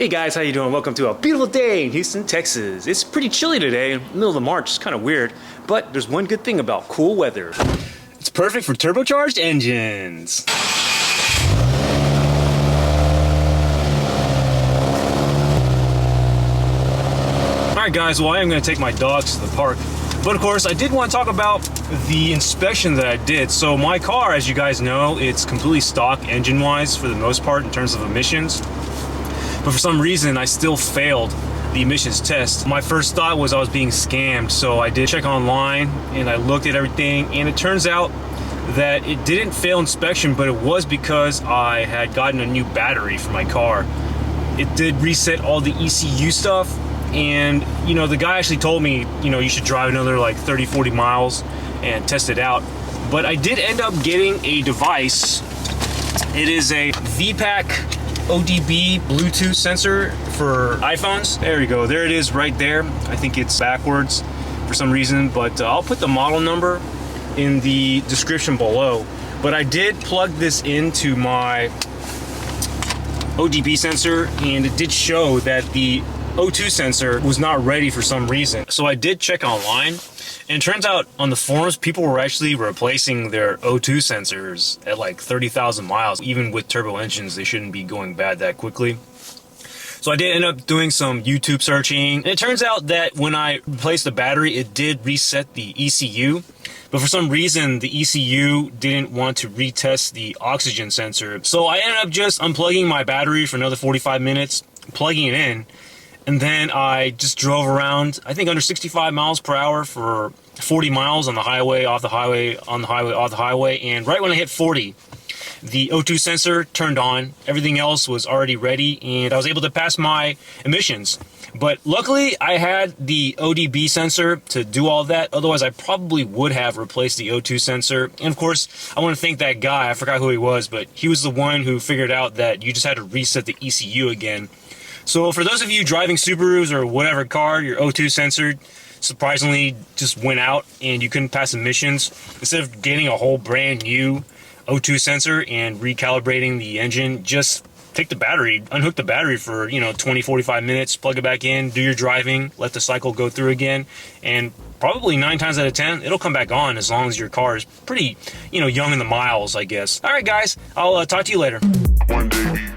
Hey guys, how you doing? Welcome to a beautiful day in Houston, Texas. It's pretty chilly today, middle of March. It's kind of weird, but there's one good thing about cool weather. It's perfect for turbocharged engines. Alright guys, well I am going to take my dogs to the park. But of course, I did want to talk about the inspection that I did. So my car, as you guys know, it's completely stock engine-wise for the most part in terms of emissions. But for some reason, I still failed the emissions test. My first thought was I was being scammed, so I did check online and I looked at everything, and it turns out that it didn't fail inspection, but it was because I had gotten a new battery for my car. It did reset all the ECU stuff, and you know, the guy actually told me, you know, you should drive another like 30-40 miles and test it out. But I did end up getting a device. It is a VPAC ODB Bluetooth sensor for iPhones. There you go, there it is right there. I think it's backwards for some reason, but I'll put the model number in the description below. But I did plug this into my ODB sensor, and it did show that the O2 sensor was not ready for some reason. So I did check online, and it turns out on the forums, people were actually replacing their O2 sensors at like 30,000 miles. Even with turbo engines, they shouldn't be going bad that quickly. So I did end up doing some YouTube searching, and it turns out that when I replaced the battery, it did reset the ECU. But for some reason, the ECU didn't want to retest the oxygen sensor. So I ended up just unplugging my battery for another 45 minutes, plugging it in, and then I just drove around, I think under 65 miles per hour for 40 miles on the highway, off the highway, on the highway, off the highway. And right when I hit 40, the O2 sensor turned on. Everything else was already ready, and I was able to pass my emissions. But luckily, I had the ODB sensor to do all that. Otherwise, I probably would have replaced the O2 sensor. And of course, I want to thank that guy. I forgot who he was, but he was the one who figured out that you just had to reset the ECU again. So for those of you driving Subarus or whatever car, your O2 sensor surprisingly just went out and you couldn't pass emissions, instead of getting a whole brand new O2 sensor and recalibrating the engine, just take the battery, unhook the battery for, you know, 20-45 minutes, plug it back in, do your driving, let the cycle go through again, and probably 9 times out of 10 it'll come back on, as long as your car is pretty, you know, young in the miles, I guess. All right guys, I'll talk to you later. One day